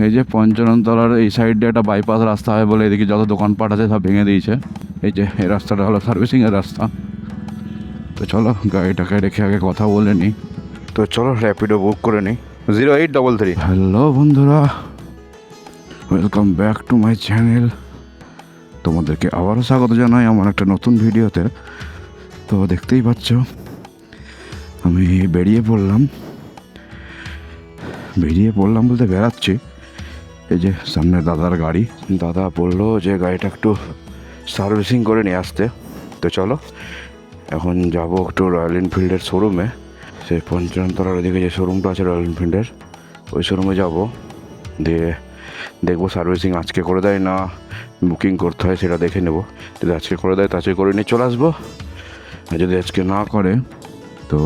এই যে পঞ্চননতলার এই সাইড দিয়ে একটা বাইপাস রাস্তা হয় বলে এদিকে যত দোকানপাট আছে সব ভেঙে দিয়েছে। এই যে এই রাস্তাটা হলো সার্ভিসিংয়ের রাস্তা। তো চলো গাড়িটাকে রেখে আগে কথা বলে নিই। তো চলো র্যাপিডো বুক করে নিই 0833। হ্যালো বন্ধুরা, welcome back to my channel. তোমাদেরকে আবারও স্বাগত জানাই আমার একটা নতুন ভিডিওতে। তো দেখতেই পাচ্ছ আমি বেরিয়ে পড়লাম বলতে বেড়াচ্ছি। এই যে সামনে দাদার গাড়ি, দাদা বললো যে গাড়িটা একটু সার্ভিসিং করে নিয়ে আসতে। তো চলো এখন যাব একটু রয়্যাল এনফিল্ডের শোরুমে। সেই পঞ্চনতলার ওদিকে যে শোরুমটা আছে রয়্যাল এনফিল্ডের, ওই শোরুমে যাব, দিয়ে দেখবো সার্ভিসিং আজকে করে দেয় না বুকিং করতে হয় সেটা দেখে নেব। যদি আজকে করে দেয় তো আজকে করে নিয়ে চলে আসবো, আর যদি আজকে না করে তো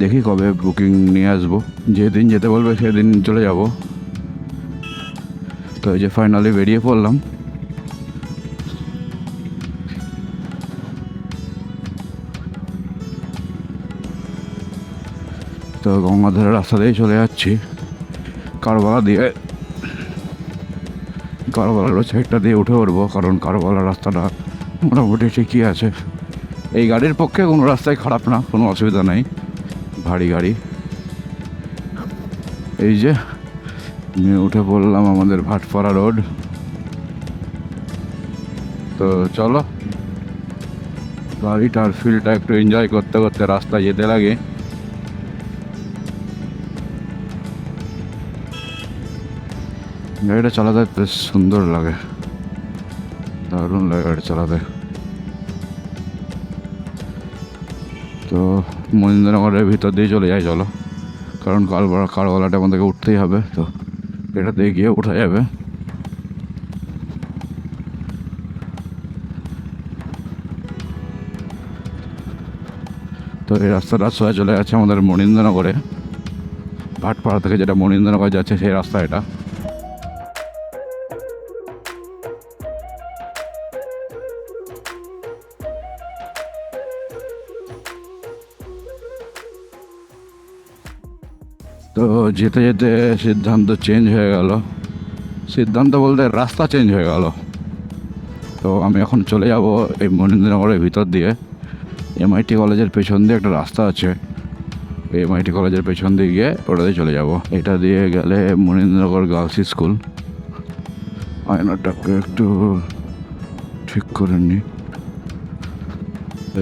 দেখি কবে বুকিং নিয়ে আসবো। যেদিন যেতে বলবে সেদিন চলে যাব। তো এই যে ফাইনালি বেরিয়ে পড়লাম। তো গঙ্গাধারের রাস্তা দিয়েই চলে যাচ্ছি, কারবালার ওই সাইডটা দিয়ে উঠে পড়বো, কারণ কারবালার রাস্তাটা মোটামুটি ঠিকই আছে। এই গাড়ির পক্ষে কোনো রাস্তায় খারাপ না, কোনো অসুবিধা নেই, ভারী গাড়ি। এই যে উঠে পড়লাম আমাদের ভাটপাড়া রোড। তো চলো গাড়িটার ফিলটা একটু এনজয় করতে করতে রাস্তায় যেতে লাগে। গাড়িটা চালাতে বেশ সুন্দর লাগে, দারুণ লাগে গাড়ি চালাতে। তো মহেন্দ্রনগরের ভিতর দিয়ে চলে যাই চলো, কারণ কারওয়ালাটা আমাদেরকে উঠতেই হবে। তো এটাতে গিয়ে উঠা যাবে। তো এই রাস্তাটা সোজা চলে যাচ্ছে আমাদের মনীন্দ্রনগরে, ভাটপাড়া থেকে যেটা মনীন্দ্রনগর যাচ্ছে সেই রাস্তা এটা। তো যেতে যেতে সিদ্ধান্ত চেঞ্জ হয়ে গেল, সিদ্ধান্ত বলতে রাস্তা চেঞ্জ হয়ে গেল। তো আমি এখন চলে যাব এই মনীন্দ্রনগরের ভিতর দিয়ে। এমআইটি কলেজের পেছন দিয়ে একটা রাস্তা আছে, এমআইটি কলেজের পেছন দিয়ে গিয়ে ওটা দিয়ে চলে যাব। এটা দিয়ে গেলে মনীন্দ্রনগর গার্লস স্কুল। আয়নাটাকে একটু ঠিক করে নিই।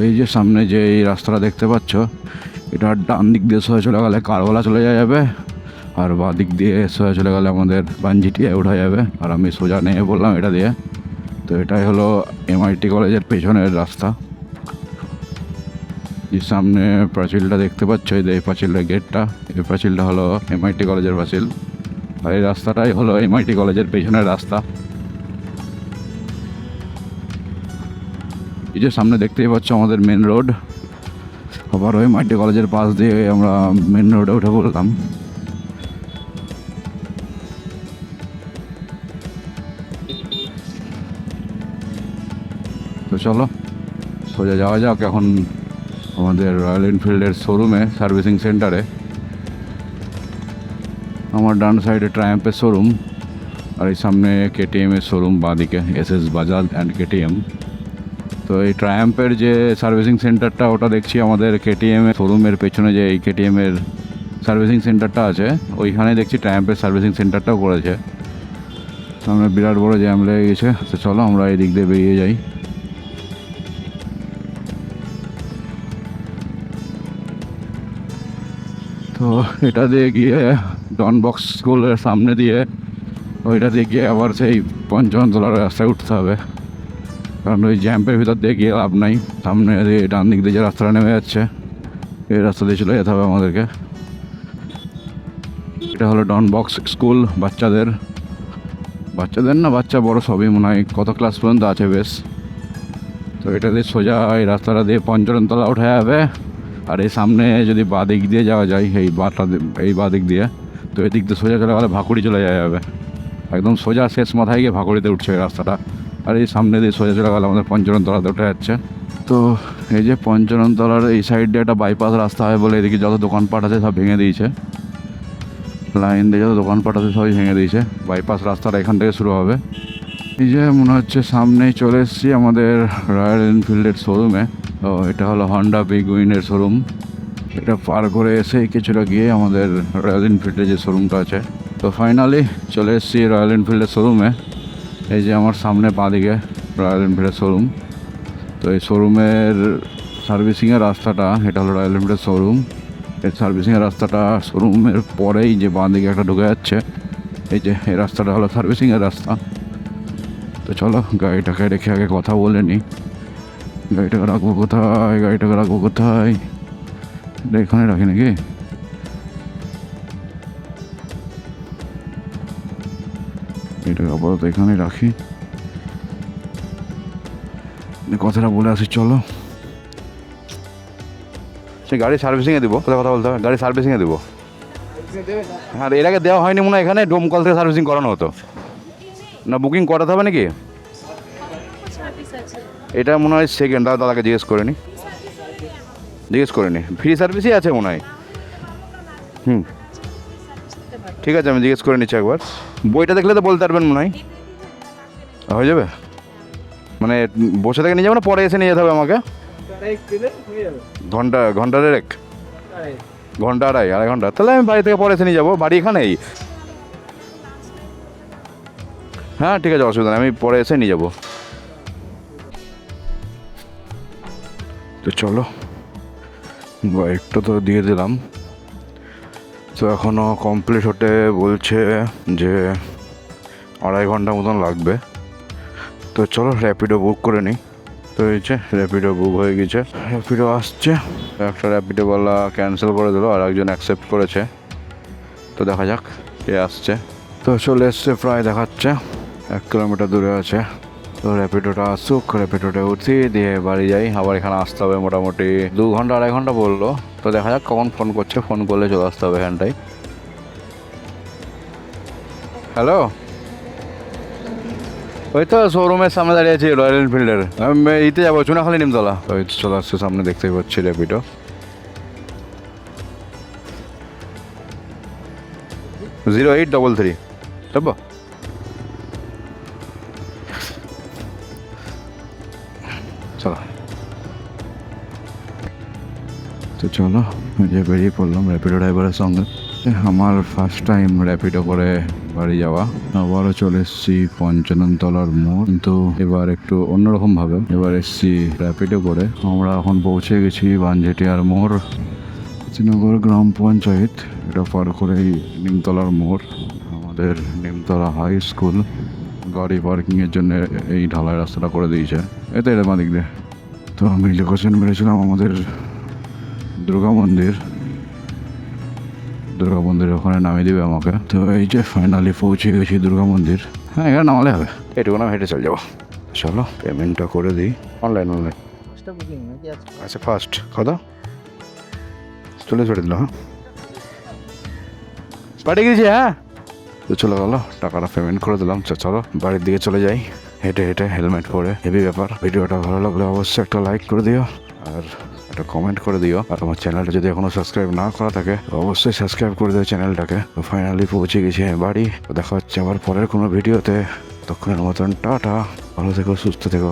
এই যে সামনে যে এই রাস্তাটা দেখতে পাচ্ছ, এটা ডান দিক দিয়ে সোজা চলে গেলে কারওয়ালা চলে যাবে, আর বাঁ দিক দিয়ে সোজা চলে গেলে আমাদের বানজিটিয়া উঠা যাবে। আর আমি সোজা নিয়ে বললাম এটা দিয়ে। তো এটাই হলো এমআইটি কলেজের পেছনের রাস্তা। এই সামনে পাঁচিলটা দেখতে পাচ্ছ, এই পাঁচিলের গেটটা, এই পাঁচিলটা হলো এমআইটি কলেজের পাঁচিল, আর এই রাস্তাটাই হলো এমআইটি কলেজের পেছনের রাস্তা। এই যে সামনে দেখতেই পাচ্ছ আমাদের মেন রোড, আবার ওই এমআইটি কলেজের পাশ দিয়ে আমরা মেন রোডে উঠে পড়লাম। তো চলো সোজা যাওয়া যাক এখন আমাদের রয়্যাল এনফিল্ডের শোরুমে, সার্ভিসিং সেন্টারে। আমার ডান সাইডে ট্রায়াম্পের শোরুম, আর এই সামনে কেটিএমের শোরুম বাঁদিকে, এসএস বাজাজ অ্যান্ড কেটিএম। তো এই ট্রায়াম্পের যে সার্ভিসিং সেন্টারটা ওটা দেখছি আমাদের কেটিএমের শোরুমের পেছনে, যে এই কেটিএমের সার্ভিসিং সেন্টারটা আছে ওইখানে দেখছি ট্রায়াম্পের সার্ভিসিং সেন্টারটাও করেছে। সামনে বিরাট বড় জ্যাম লেগে গেছে। তো চলো আমরা এই দিক দিয়ে বেরিয়ে যাই। তো এটা দিয়ে গিয়ে ডন বক্স স্কুলের সামনে দিয়ে ওইটা দিয়ে গিয়ে আবার সেই পঞ্চমতলার রাস্তায় উঠতে হবে, কারণ ওই জ্যাম্পের ভিতর দিয়ে গিয়ে লাভ নাই। সামনে দিয়ে ডান দিক দিয়ে যে রাস্তাটা নেমে যাচ্ছে এই রাস্তা দিয়ে চলে যেতে হবে আমাদেরকে। এটা হলো ডন বক্স স্কুল, বাচ্চাদের না বাচ্চা বড় সবই মনে হয়, কত ক্লাস পর্যন্ত আছে বেশ। তো এটা দিয়ে সোজা এই রাস্তাটা দিয়ে পঞ্চমতলা উঠে যাবে। আর এই সামনে যদি বাঁ দিক দিয়ে যাওয়া যায়, এই বাঁ দিক দিয়ে, তো এদিক দিয়ে সোজা চলে গেলে ভাকুড়ি চলে যাওয়া যাবে। একদম সোজা শেষ মাথায় গিয়ে ভাকুড়িতে উঠছে এই রাস্তাটা। আর এই সামনে দিয়ে সোজা চলে গেলে আমাদের পঞ্চমতলাতে উঠে যাচ্ছে। তো এই যে পঞ্চমতলার এই সাইড দিয়ে একটা বাইপাস রাস্তা হয় বলে এদিকে যত দোকানপাট আছে সব ভেঙে দিয়েছে। লাইন দিয়ে যত দোকানপাট আছে সবই ভেঙে দিয়েছে। বাইপাস রাস্তাটা এখান থেকে শুরু হবে। এই যে মনে হচ্ছে সামনেই চলে এসেছি আমাদের রয়্যাল এনফিল্ডের শোরুমে। তো এটা হলো হন্ডা বিগ উইনের শোরুম। এটা পার করে এসে কিছুটা গিয়ে আমাদের রয়্যাল এনফিল্ডের যে শোরুমটা আছে। তো ফাইনালি চলে এসেছি রয়্যাল এনফিল্ডের শোরুমে। এই যে আমার সামনে বাঁদিকে রয়্যাল এনফিল্ডের শোরুম। তো এই শোরুমের সার্ভিসিংয়ের রাস্তাটা, এটা হলো রয়্যাল এনফিল্ডের শোরুম। এই সার্ভিসিংয়ের রাস্তাটা শোরুমের পরেই যে বাঁদিকে একটা ঢুকে যাচ্ছে, এই যে এই রাস্তাটা হলো সার্ভিসিংয়ের রাস্তা। তো চলো গাড়িটাকে রেখে আগে কথা বলে নিই। গাড়িটাকে রাখবো কোথায়, গাড়িটাকে রাখবো কোথায়? এখানে রাখি নাকি? এটাকে আপাতত এখানে রাখি, কথাটা বলে আসি। চলো, সে গাড়ি সার্ভিসিংয়ে দিব, কোথায় কথা বলতে হবে? গাড়ি সার্ভিসিংয়ে দিব। হ্যাঁ, এর আগে দেওয়া হয়নি মনে হয়। এখানে ডোমকল থেকে সার্ভিসিং করানো হতো না, বুকিং করাতে হবে নাকি? এটা মনে হয় সেকেন্ড, দাদাকে জিজ্ঞেস করে নি, ফ্রি সার্ভিসই আছে মনে হয়। ঠিক আছে, আমি জিজ্ঞেস করে নিচ্ছি একবার। বইটা দেখলে তো বলতে পারবেন মনে হয়। হয়ে যাবে মানে বসে থেকে নিয়ে যাবো না, পরে এসে নিয়ে যেতে হবে আমাকে? ঘন্টা দেড়েক, ঘন্টা আড়াই ঘন্টা। তাহলে আমি বাড়ি থেকে পরে এসে নিয়ে যাবো। বাড়ি এখানেই। হ্যাঁ ঠিক আছে, অসুবিধা নেই, আমি পরে এসে নিয়ে যাবো। তো চলো, বাইকটা তো দিয়ে দিলাম। তো এখনও কমপ্লিট হতে বলছে যে 2.5 ঘন্টা মতন লাগবে। তো চলো র্যাপিডো বুক করে নিই। তো এই যে র্যাপিডো বুক হয়ে গেছে, র্যাপিডো আসছে। একটা র্যাপিডোওয়ালা ক্যান্সেল করে দিল, আর একজন অ্যাকসেপ্ট করেছে। তো দেখা যাক কে আসছে। তো চলে এসছে, প্রায় দেখাচ্ছে 1 কিলোমিটার দূরে আছে। তো র্যাপিডোটা আসুক, র্যাপিডোটা উঠি দিয়ে বাড়ি যাই। আবার এখানে আসতে হবে মোটামুটি 2 ঘন্টা 2.5 ঘন্টা বললো। তো দেখা যাক কখন ফোন করছে, ফোন করলে চলে আসতে হবে এখানটায়। হ্যালো, ওই তো শোরুমের সামনে দাঁড়িয়ে আছি রয়্যাল এনফিল্ডের। আমি ইতে যাবো চুনাখালি নিমতলা। ওই তো চলে আসছে সামনে, দেখতেই পাচ্ছি র্যাপিডো। 0833 যাবো। চলো, তো চলো যে বেরিয়ে পড়লাম র্যাপিডো ড্রাইভারের সঙ্গে। আমার ফার্স্ট টাইম র্যাপিডো করে বাড়ি যাওয়া। আবারও চলে এসেছি পঞ্চাননতলার মোড়, কিন্তু এবার একটু অন্যরকমভাবে। এবার এসেছি র্যাপিডো করে। আমরা এখন পৌঁছে গেছি বানঝেটিয়ার মোড়, শ্রীনগর গ্রাম পঞ্চায়েত। এটা পার করেই নিমতলার মোড়, আমাদের নিমতলা হাই স্কুল। গাড়ি পার্কিংয়ের জন্য এই ঢালাই রাস্তাটা করে দিয়েছে। এতে এটা বাঁ দিক দিয়ে। তো আমি লোকেশন মেরেছিলাম আমাদের দুর্গা মন্দিরের ওখানে নামিয়ে দিবে আমাকে। তো এই যে ফাইনালি পৌঁছে গেছি দুর্গা মন্দির। হ্যাঁ, এখানে নামালে হবে, এটুকু না হেঁটে চলে যাবো। চলো পেমেন্টটা করে দিই। অনলাইন আচ্ছা, ফার্স্ট কথা চলে দিল। হ্যাঁ, পাঠিয়ে গেছি। হ্যাঁ, তো চলে গেলো, টাকাটা পেমেন্ট করে দিলাম। চলো বাড়ির দিকে চলে যাই হেঁটে হেলমেট পরে। হেভি ব্যাপার। ভিডিওটা ভালো লাগলে অবশ্যই একটা লাইক করে দিও, আর একটা কমেন্ট করে দিও। আর আমার চ্যানেলটা যদি এখনো সাবস্ক্রাইব না করা থাকে অবশ্যই সাবস্ক্রাইব করে দিও চ্যানেলটাকে। তো ফাইনালি পৌঁছে গেছি বাড়ি। দেখা হচ্ছে আবার পরের কোনো ভিডিওতে। ততক্ষণের মতন টাটা, ভালো থেকো, সুস্থ থেকো।